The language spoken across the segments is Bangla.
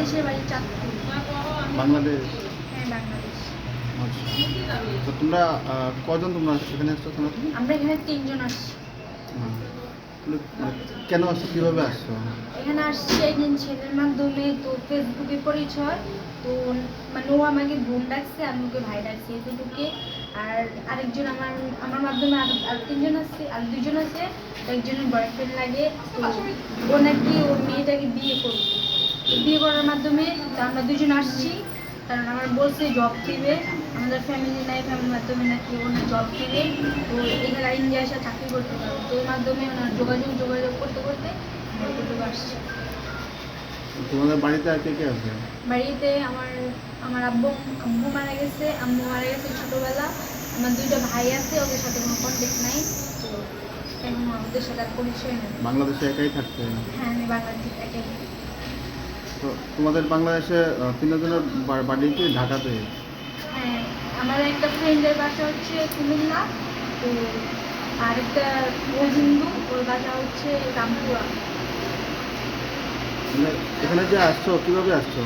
দেশের বাড়ি চাঁদপুর। বাংলাদেশ? হ্যাঁ, বাংলাদেশ। আচ্ছা, তো তোমরা কজন তোমরা এখানে আসছো তোমরা? আমরা এখানে 3 জন আসছি। কেন আসছো, কীভাবে আসছো? এখানে আসছি একজন ছেলের মাধ্যমে, তো ফেসবুকে পরিচয়, তো মানে ও আমাকে বোন ডাকছে, আমি ওকে ভাই ডাকছি এতটুকুকে। আর আরেকজন আমার মাধ্যমে আর 3 জন আছে, আর 2 জন আছে, তো একজনের বয়ফ্রেন্ড লাগে, তো ও নাকি ওর মেয়েটাকে বিয়ে করবে। তো বিয়ে করার মাধ্যমে তো আমরা 2 জন আসছি, কারণ আমার বলছে জব দিবে, আমাদের ফ্যামিলি নাই, ফ্যামিলির মাধ্যমে নাকি ওনার জব দিবে, তো এখানে ইন্ডিয়া এসে চাকরি করতে পারবে, তো ওই মাধ্যমে ওনার যোগাযোগ করতে করতে আমরা আসছি। তোমাদের বাড়িতে আর কে কে আছে? বাড়িতে আমার আব্বু মারা গেছে, আম্মু মারা গেছে ছোটোবেলা, আমার 2টা ভাই আছে, ওদের সাথে কোনো কন্ট্যাক্ট নাই, তো এখন আমাদের সাথে আর পরিচয় নেই। বাংলাদেশে একাই থাকতে? হ্যাঁ, আমি বাংলাদেশে একাই। তো তোমাদের বাংলাদেশে 3 জনের বাড়ি কি ঢাকাতে? হ্যাঁ, আমার একটা ফ্রেন্ডের বাসা হচ্ছে কুমিল্লা, তো আরেকটা ও হিন্দু, ওর বাসা হচ্ছে রামপুরা। মানে এখানে যে আসছো কীভাবে আসছো?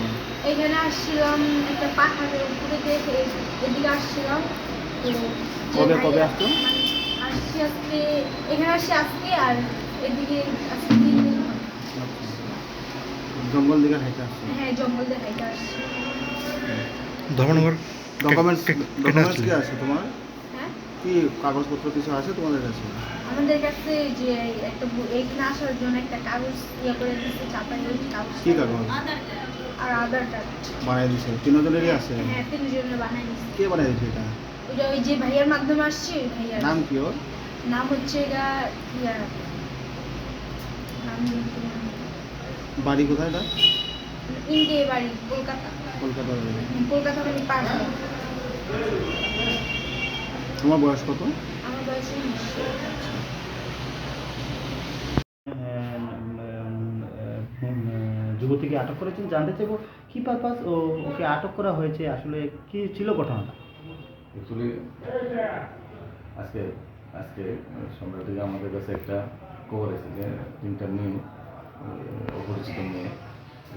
এখানে আসছিলাম একটা পাহাড়ের উপরে দেখে এদিকে আসছিলাম, তো কবে আসছো? আসছি আজকে, এখানে আসছি আজকে, আর এদিকে আজকে 3 দিন হয়। জঙ্গল দিকে হাইতে আসছো? হ্যাঁ, জঙ্গল দিয়ে হাইটে আসছি। ধর্মনগর। ডকুমেন্টস কি আছে তোমার? হ্যাঁ, কি কাগজপত্র কিছু আছে তোমাদের কাছে? আমাদের কাছে যে একটা এখানে আসার জন্য একটা কাগজ করে দিচ্ছে, চাপাই কাগজ। কি কাগজ? আর আধার কার্ড বানাই দিছে? 3 জনেরই আছে? হ্যাঁ, 3 জনের বানাই দিচ্ছে। কে বানাই দিছে এটা? ওই যে ভাইয়ার মাধ্যমে আসছে, ওই ভাইয়ার নাম কি ওর? নাম হচ্ছে এটা ইয়া, নাম বাড়ি কোথায় এটা? ইন্ডিয়া বাড়ি, কলকাতা। কলকাতা বাড়ি। কলকাতা মানে পাড়া। তোমার বয়স কত? আমার বয়স 19। যুবতীকে আটক করেছেন, জানতে চাইবো কী পারপাস ওকে আটক করা হয়েছে, আসলে কি ছিল ঘটনাটা? অ্যাকচুয়ালি আজকে আজকে সন্ধ্যা থেকে আমাদের কাছে একটা খবর এসেছে যে 3টা মেয়ে অপরিচিত মেয়ে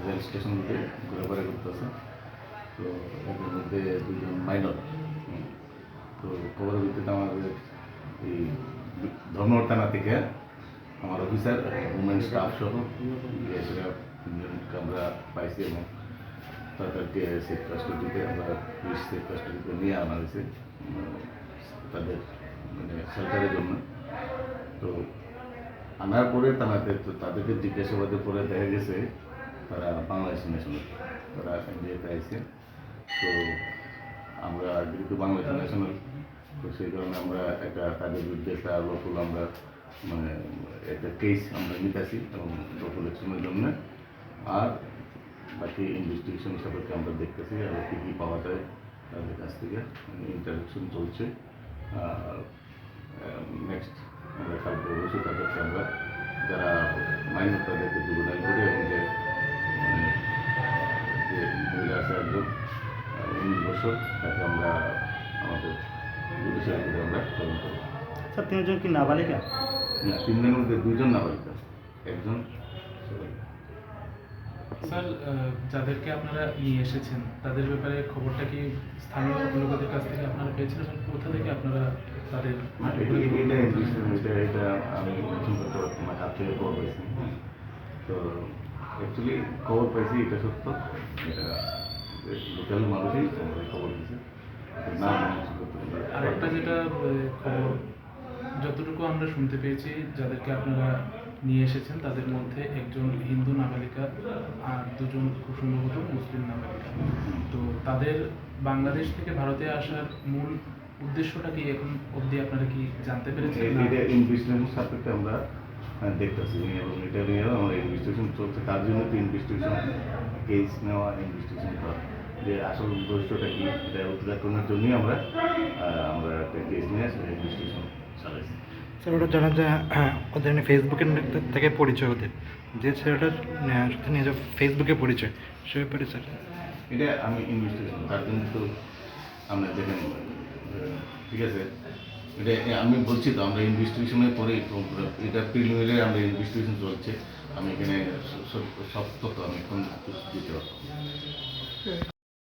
রেল স্টেশনগুলোতে ঘোরাফেরা করতেছে। তো এদের মধ্যে 2 জন মাইনর। তো খবরের ভিত্তিতে আমাদের এই ধর্মনগর থানা থেকে আমার অফিসার, উমেন স্টাফ সহ সেটা 3 জনকে আমরা পাইছি এবং তাদেরকে সেফ কাস্টডিতে আমরা পুলিশ সেফ কাস্টডিতে নিয়ে আনা হয়েছে তাদের মানে শেল্টারের জন্য। তো আনার পরে তাদেরকে জিজ্ঞাসাবাদের পরে দেখা গেছে তারা বাংলাদেশি ন্যাশনাল, তারা ইন্ডিয়াতে আসছে। তো আমরা যেহেতু বাংলাদেশি ন্যাশনাল, তো সেই কারণে আমরা তাদের বিরুদ্ধে একটা লোকাল আমরা মানে একটা কেস আমরা নিতেছি এবং লোকাল অ্যাকশনের জন্য। আর বাকি ইনভেস্টিগেশন হিসাবে আমরা দেখতেছি আর কী কী পাওয়া যায় তাদের কাছ থেকে ইন্টারাকশন চলছে। আর নেক্সট আমরা কালকে অবশ্যই তাদেরকে আমরা যারা মাইনর তাদেরকে জুবেনাইল করে এবং যে মানে যে মহিলা আছে একজন 19 বছর, তাকে আমরা আমাদের জুডিশিয়াল করে আমরা তদন্ত করব। স্যার 3 জন কি নাবালিকা? না, 3 জনের মধ্যে 2 জন নাবালিকা, একজন। স্যার, যাদেরকে আপনারা নিয়ে এসেছেন তাদের ব্যাপারে খবরটা কি স্থানীয় লোকেদের কাছ থেকে আপনারা পেয়েছিলেন? কোথা থেকে আপনারা তাদের এটা আমি প্রথমত আমার হাত থেকে খবর পাইছি। তো অ্যাকচুয়ালি খবর পাইছি, এটা সত্য, এটা লোকাল মানুষই আমাদের খবর দিয়েছে। আরেকটা যেটা খবর যতটুকু আমরা শুনতে পেয়েছি, যাদেরকে আপনারা নিয়ে এসেছেন তাদের মধ্যে একজন হিন্দু নাবালিকা আর 2 জন খুব সম্ভবত মুসলিম নাবালিকা। তো তাদের বাংলাদেশ থেকে ভারতে আসার মূল উদ্দেশ্যটা কি এখন অবধি আপনারা কি জানতে পেরেছেন? এটা ইনভেস্টিগেশন সাপেক্ষে আমরা দেখতেছি এবং এটা নিয়ে আমার ইনভেস্টিগেশন চলছে। তার জন্য তো ইনভেস্টিগেশন কেস নেওয়া, ইনভেস্টিগেশন করা, যে আসল উদ্দেশ্যটা কি এটা উদ্ঘাটনের জন্যই আমরা একটা কেস নিয়ে ইনভেস্টিগেশন চালাইছি। স্যার ওটা জানা যায় ওদের ফেসবুকের থেকে পরিচয়, ওদের যে ছেলেটার সাথে নিয়ে ফেসবুকে পরিচয়, সে ব্যাপারে স্যার এটা আমি ইনভেস্টিগেশন তার জন্য তো আমরা দেখেন, ঠিক আছে, এটা আমি বলছি তো আমরা ইনভেস্টিগেশনের পরে এটা প্রিলিমিনারি আমরা ইনভেস্টিগেশন চলছে। আমি এখানে সব তথ্য আমি এখন দিতে পারবো।